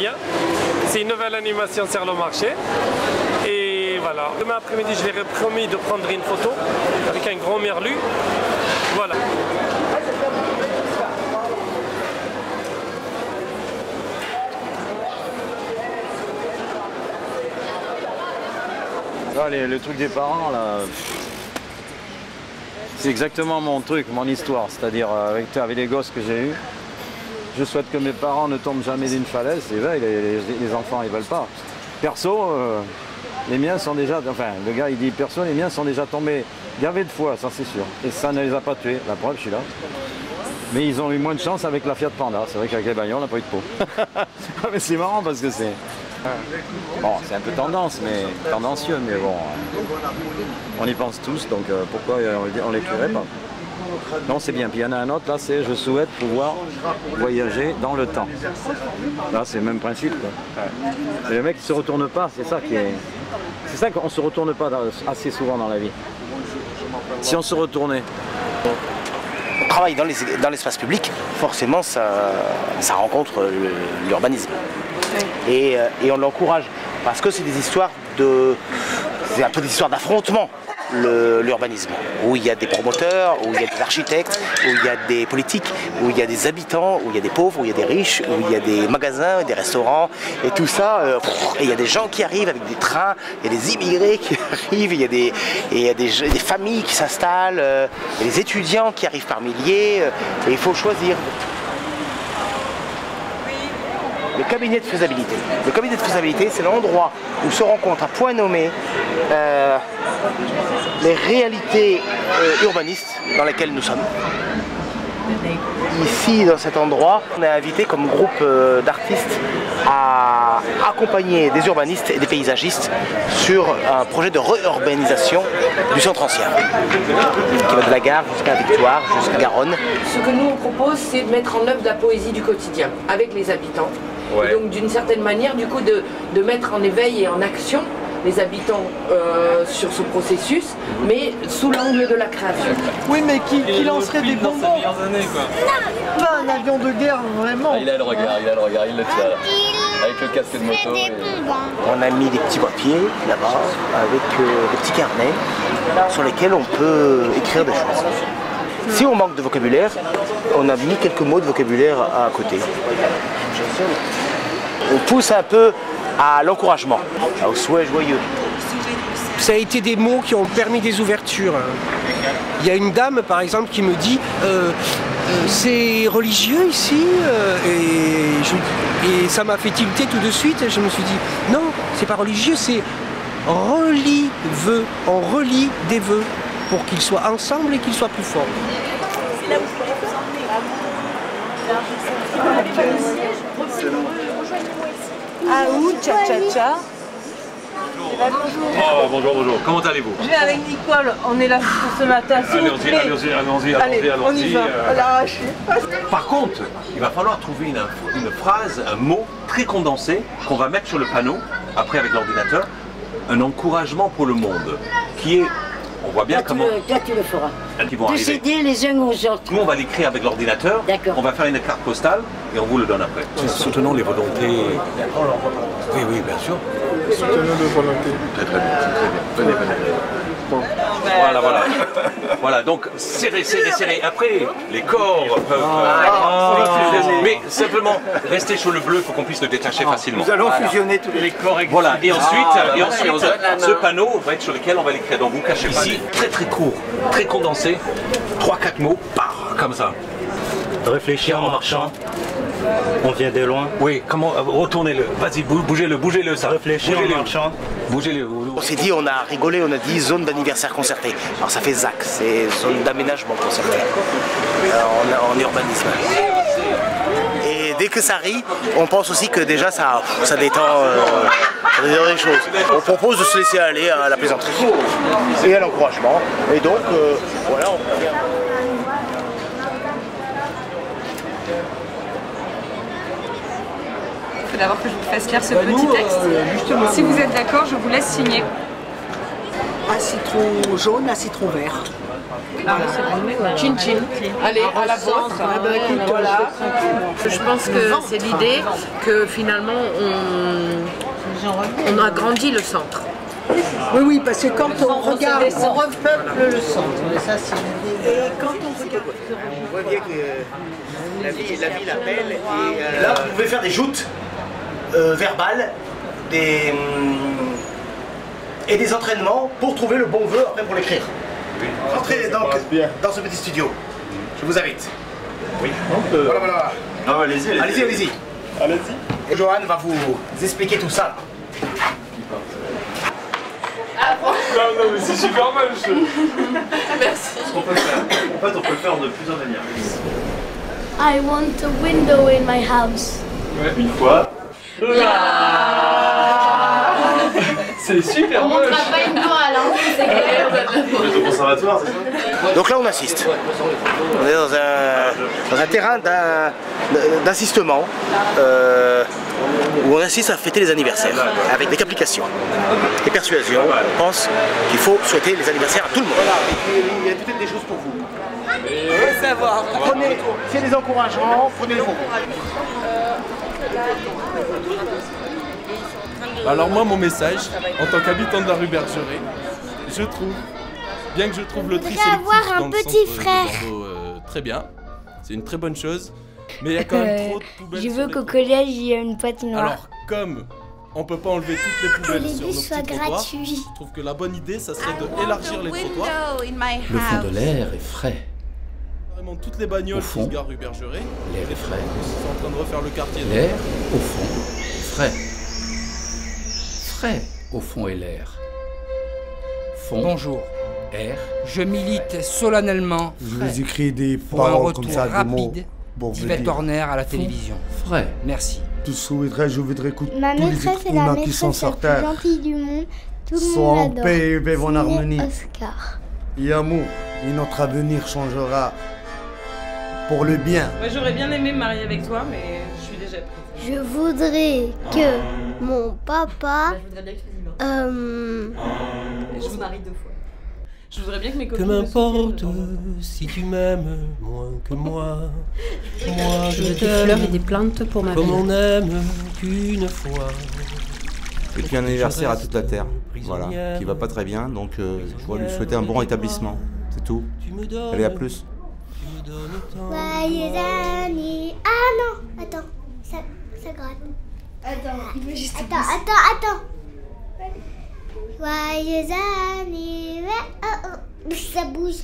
quotidien. C'est une nouvelle animation sur le marché. Et voilà. Demain après-midi, je leur ai promis de prendre une photo avec un grand merlu. Voilà. Le truc des parents, là, c'est exactement mon truc, mon histoire. C'est-à-dire, avec les gosses que j'ai eus, je souhaite que mes parents ne tombent jamais d'une falaise. Et là, les enfants, ils veulent pas. Perso, les miens sont déjà... Enfin, le gars, il dit, perso, les miens sont déjà tombés gavés de fois, ça c'est sûr. Et ça ne les a pas tués. La preuve, je suis là. Mais ils ont eu moins de chance avec la Fiat Panda. C'est vrai qu'avec les bagnons, on n'a pas eu de peau. Mais c'est marrant parce que c'est... Bon, c'est un peu tendancieux, mais bon, on y pense tous, donc pourquoi on les tuerait pas? Non, c'est bien. Puis il y en a un autre, là, c'est je souhaite pouvoir voyager dans le temps. Là, c'est le même principe, quoi. Et le mec ne se retourne pas, c'est ça qui est... C'est ça qu'on ne se retourne pas assez souvent dans la vie. Si on se retournait... On travaille dans l'espace public, forcément ça rencontre l'urbanisme. Et on l'encourage parce que c'est des histoires c'est un peu des histoires d'affrontement, l'urbanisme, où il y a des promoteurs, où il y a des architectes, où il y a des politiques, où il y a des habitants, où il y a des pauvres, où il y a des riches, où il y a des magasins, des restaurants, et tout ça, et il y a des gens qui arrivent avec des trains, il y a des immigrés qui arrivent, il y a des familles qui s'installent, il y a des étudiants qui arrivent par milliers, et il faut choisir. Le cabinet de faisabilité. Le cabinet de faisabilité, c'est l'endroit où se rencontrent à point nommé les réalités urbanistes dans lesquelles nous sommes. Ici, dans cet endroit, on est invité comme groupe d'artistes à accompagner des urbanistes et des paysagistes sur un projet de réurbanisation du centre ancien, qui va de la gare jusqu'à Victoire, jusqu'à Garonne. Ce que nous on propose, c'est de mettre en œuvre de la poésie du quotidien avec les habitants. Ouais. Et donc d'une certaine manière, du coup, de mettre en éveil et en action les habitants sur ce processus, mais sous l'angle de la création. Oui, mais qui lancerait des bonbons? Pas un avion de guerre, vraiment. Ah, il a le regard, il le tient là. Avec le casque de moto. Et... On a mis des petits papiers là-bas, avec des petits carnets, sur lesquels on peut écrire des choses. Si on manque de vocabulaire, on a mis quelques mots de vocabulaire à côté. On pousse un peu à l'encouragement, au souhait joyeux. Ça a été des mots qui ont permis des ouvertures. Il y a une dame, par exemple, qui me dit c'est religieux ici et ça m'a fait tilter tout de suite. Je me suis dit non, c'est pas religieux, c'est relie vœux. On relie des vœux pour qu'ils soient ensemble et qu'ils soient plus forts. C'est là où Ah où, tcha-tcha-tcha. Oh, bonjour. Comment allez-vous? Je viens avec Nicole, on est là pour ce matin. Allons-y. On y va, à l'arraché. Par contre, il va falloir trouver une phrase, un mot très condensé qu'on va mettre sur le panneau, après avec l'ordinateur, un encouragement pour le monde, qui est... On voit bien comment... Toi, tu le feras. Qui vont arriver. Décider les uns aux autres. Nous, on va l'écrire avec l'ordinateur. On va faire une carte postale et on vous le donne après. Soutenons les volontés. Oui, bien sûr. Soutenons les volontés. Très bien. Venez. Bon. Voilà, donc serrez. Après, les corps peuvent... mais simplement, restez sur le bleu pour qu'on puisse le détacher facilement. Nous allons fusionner tous les corps. Voilà, et ensuite, ce panneau va être sur lequel on va l'écrire. Donc vous cachez ici, très court, très condensé, 3-4 mots, comme ça. Réfléchir en marchant. On vient de loin. Oui, comment retournez-le. Vas-y, bougez-le ça. Réfléchir en marchant. Bougez-le. On s'est dit, on a rigolé, on a dit zone d'anniversaire concertée. Alors ça fait ZAC, c'est zone d'aménagement concerté en urbanisme. Et dès que ça rit, on pense aussi que déjà ça détend les choses. On propose de se laisser aller à la plaisanterie et à l'encouragement. Et donc, voilà, on revient. Il faut d'abord que je vous fasse lire ce petit texte. Si vous êtes d'accord, je vous laisse signer. Un citron jaune, un citron vert. Chin chin. Allez, à la vôtre. Voilà. Je pense que c'est l'idée que finalement on agrandit le centre. Oui, oui, parce que quand on regarde, on repeuple le centre. Mais ça, c'est l'idée. Et quand on regarde, on voit bien que la ville appelle. Et là, vous pouvez faire des joutes verbales, et des entraînements pour trouver le bon vœu après pour l'écrire. Entrez donc dans ce petit studio. Je vous invite. Oui. Voilà. Non, allez-y. Allez-y. Et Johan va vous expliquer tout ça. Non, mais c'est super mal, Merci. Ce qu'on peut faire, en fait, on peut le faire de plusieurs manières. I want a window in my house. Ouais. Une fois. C'est super moche. On montrera pas une toile, hein, c'est clair. On est au conservatoire, c'est ça? Donc là, on assiste. On est dans un terrain d'assistement où on assiste à fêter les anniversaires avec des applications. Et Persuasion pense qu'il faut souhaiter les anniversaires à tout le monde. Il y a peut-être des choses pour vous. savoir. Prenez, c'est des encouragements, prenez-les pour vous. Alors moi, mon message, en tant qu'habitant de la rue Bergeret, je trouve, bien que je trouve le tri sélectif avoir dans un le petit centre frère. de Bordeaux très bien, c'est une très bonne chose, mais il y a quand même trop de poubelles. Je veux qu'au collège, il y ait une patinoire. Alors, comme on peut pas enlever toutes les poubelles les sur nos bus petits soient trottoirs, gratuits. je trouve que la bonne idée, ça serait d'élargir les trottoirs. Le fond de l'air est frais. Vraiment toutes les bagnoles qui se garent rue Bergeret, L'air est frais. ils sont en train de refaire le quartier. L'air, au fond, est frais. Frais, au fond, est l'air. Fond. Bonjour. Air. Je milite solennellement Je vous écris des pour un paroles retour comme ça, des mots rapide pour vous d'Yvette dire. Horner à la télévision. Frais. Merci. Je voudrais que Ma tous les maîtresse est êtres la humains qui maîtresse sont la sur plus Terre gentille du monde. Tout le soient monde en l'adore. paix et vivent en Signé harmonie. Oscar. Et amour, et notre avenir changera pour le bien. Moi j'aurais bien aimé me marier avec toi, mais je suis déjà prise. Je voudrais que mon papa. Je voudrais bien que tu je vous marie 2 fois. Je voudrais bien que mes Que copines. m'importe si tu m'aimes moins que moi. Moi Je veux des t'aime fleurs et des plantes pour ma comme belle. on n'aime qu'une fois. Et puis un anniversaire à toute la Terre, voilà, qui va pas très bien, donc je dois lui souhaiter un bon rétablissement, c'est tout. Allez, à plus. Joyeux anniversaire. Ah non, attends, ça gratte. Attends. Joyeux anniversaire. Oh, ça bouge.